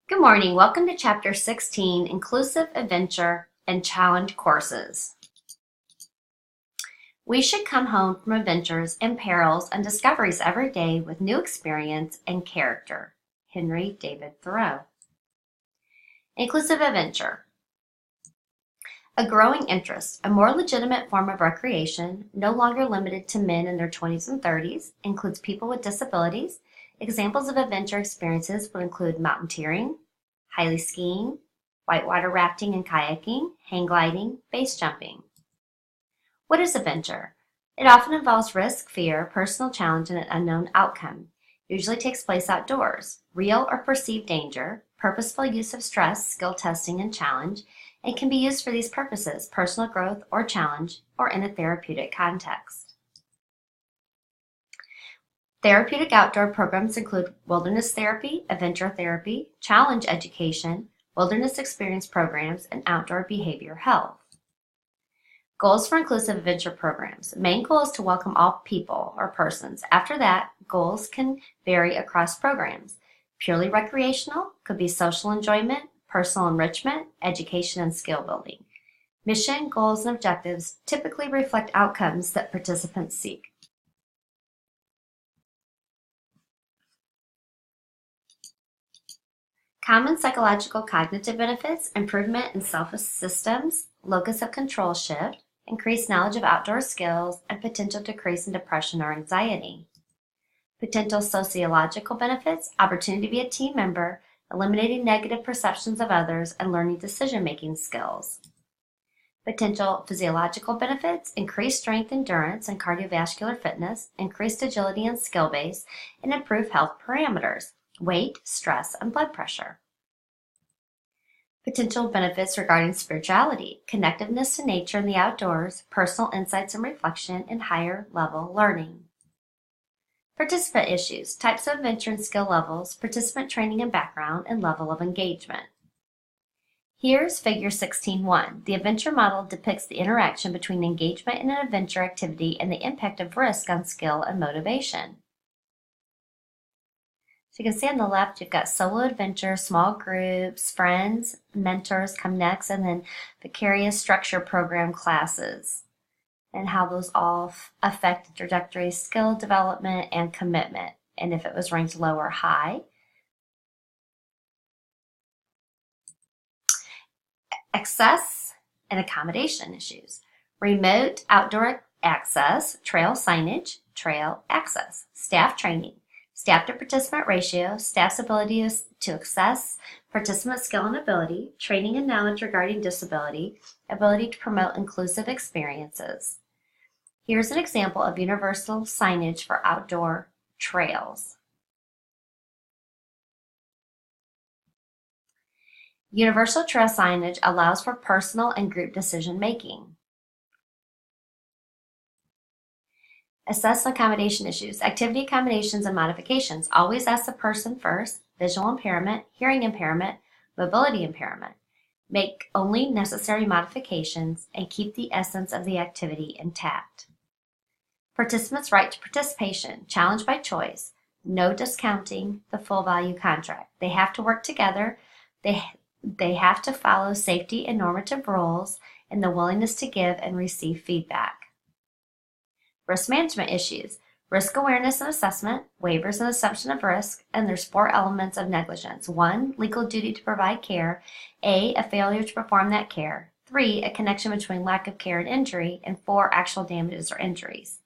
Good morning. Welcome to Chapter 16, Inclusive Adventure and Challenge Courses. We should come home from adventures and perils and discoveries every day with new experience and character. Henry David Thoreau. Inclusive adventure. A growing interest, a more legitimate form of recreation, no longer limited to men in their 20s and 30s, includes people with disabilities. Examples of adventure experiences would include mountaineering, heli skiing, whitewater rafting and kayaking, hang gliding, base jumping. What is adventure? It often involves risk, fear, personal challenge, and an unknown outcome. It usually takes place outdoors. Real or perceived danger, purposeful use of stress, skill testing, and challenge, and can be used for these purposes, personal growth or challenge, or in a therapeutic context. Therapeutic outdoor programs include wilderness therapy, adventure therapy, challenge education, wilderness experience programs, and outdoor behavior health. Goals for inclusive adventure programs. Main goal is to welcome all people or persons. After that, goals can vary across programs. Purely recreational could be social enjoyment, personal enrichment, education, and skill building. Mission, goals, and objectives typically reflect outcomes that participants seek. Common psychological cognitive benefits: improvement in self-systems, locus of control shift, increased knowledge of outdoor skills, and potential decrease in depression or anxiety. Potential sociological benefits: opportunity to be a team member, eliminating negative perceptions of others, and learning decision-making skills. Potential physiological benefits: increased strength, endurance, and cardiovascular fitness, increased agility and skill base, and improved health parameters, weight, stress, and blood pressure. Potential benefits regarding spirituality: connectiveness to nature and the outdoors, personal insights and reflection, and higher level learning. Participant issues: types of adventure and skill levels, participant training and background, and level of engagement. Here's Figure 16.1. The adventure model depicts the interaction between engagement in an adventure activity and the impact of risk on skill and motivation. So you can see on the left, you've got solo adventure, small groups, friends, mentors come next, and then vicarious structure program classes, and how those all affect the trajectory, skill development, and commitment, and if it was ranked low or high. Access and accommodation issues. Remote outdoor access, trail signage, trail access. Staff training. Staff to participant ratio, staff's ability to assess participant skill and ability, training and knowledge regarding disability, ability to promote inclusive experiences. Here's an example of universal signage for outdoor trails. Universal trail signage allows for personal and group decision making. Assess accommodation issues. Activity accommodations and modifications. Always ask the person first. Visual impairment, hearing impairment, mobility impairment. Make only necessary modifications and keep the essence of the activity intact. Participants' right to participation. Challenge by choice. No discounting the full value contract. They have to work together. They have to follow safety and normative rules, and the willingness to give and receive feedback. Risk management issues. Risk awareness and assessment, waivers and assumption of risk, and there's 4 elements of negligence. 1, legal duty to provide care. A failure to perform that care. 3, a connection between lack of care and injury. And 4, actual damages or injuries.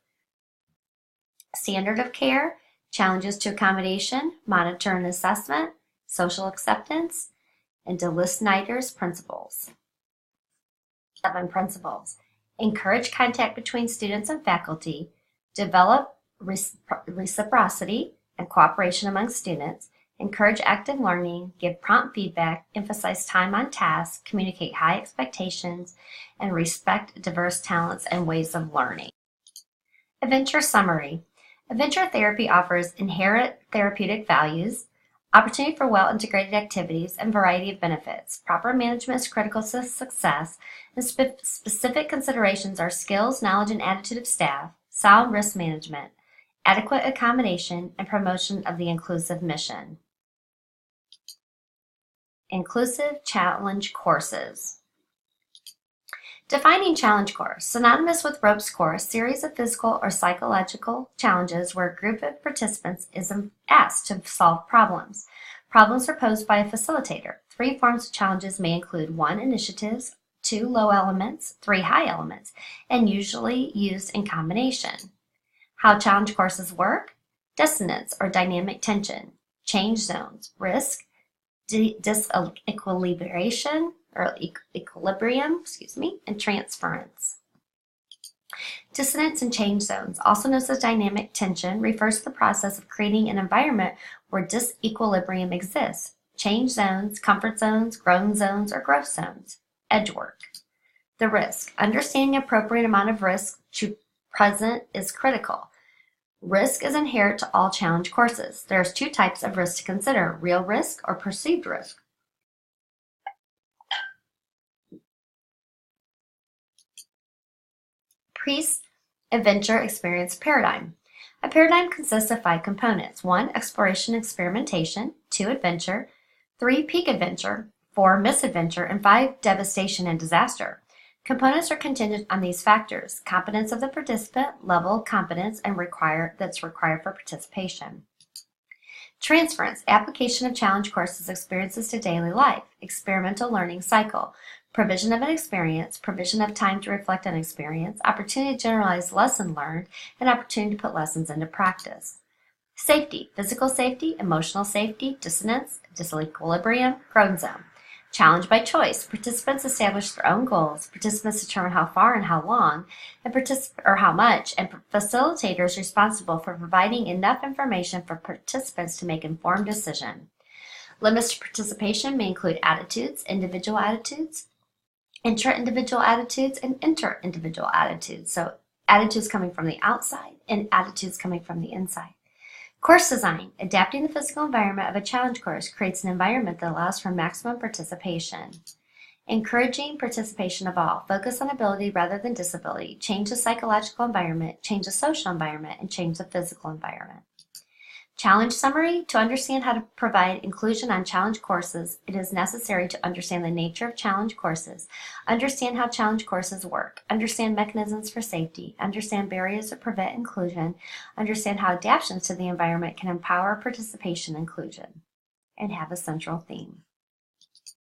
Standard of care, challenges to accommodation, monitor and assessment, social acceptance, and DeList Snyder's principles. 7 principles. Encourage contact between students and faculty, develop reciprocity and cooperation among students, encourage active learning, give prompt feedback, emphasize time on task, communicate high expectations, and respect diverse talents and ways of learning. Adventure summary. Adventure therapy offers inherent therapeutic values, opportunity for well-integrated activities, and variety of benefits. Proper management is critical to success, and specific considerations are skills, knowledge, and attitude of staff, sound risk management, adequate accommodation, and promotion of the inclusive mission. inclusive challenge courses. Defining challenge course. Synonymous with ropes course, series of physical or psychological challenges where a group of participants is asked to solve problems. Problems are posed by a facilitator. 3 forms of challenges may include 1 initiatives, 2 low elements, 3 high elements, and usually used in combination. How challenge courses work: dissonance or dynamic tension, change zones, risk, disequilibration or equilibrium, and transference. Dissonance and change zones, also known as dynamic tension, refers to the process of creating an environment where disequilibrium exists. Change zones, comfort zones, growth zones, or growth zones. Edge work. The risk. Understanding appropriate amount of risk to present is critical. Risk is inherent to all challenge courses. There's 2 types of risk to consider: real risk or perceived risk. Pre-adventure experience paradigm. A paradigm consists of 5 components: 1, exploration and experimentation; 2, adventure; 3, peak adventure; 4, misadventure; and 5, devastation and disaster. Components are contingent on these factors: competence of the participant, level of competence, and that's required for participation. Transference, application of challenge courses experiences to daily life. Experimental learning cycle, provision of an experience, provision of time to reflect on experience, opportunity to generalize lesson learned, and opportunity to put lessons into practice. Safety, physical safety, emotional safety, dissonance, disequilibrium, growth zone. Challenge by choice. Participants establish their own goals. Participants determine how far and how long, or how much, and facilitators responsible for providing enough information for participants to make informed decision. Limits to participation may include attitudes, individual attitudes, intra-individual attitudes, and inter-individual attitudes. So attitudes coming from the outside and attitudes coming from the inside. Course design. Adapting the physical environment of a challenge course creates an environment that allows for maximum participation. Encouraging participation of all. Focus on ability rather than disability. Change the psychological environment, change the social environment, and change the physical environment. Challenge summary. To understand how to provide inclusion on challenge courses, it is necessary to understand the nature of challenge courses, understand how challenge courses work, understand mechanisms for safety, understand barriers that prevent inclusion, understand how adaptations to the environment can empower participation and inclusion, and have a central theme.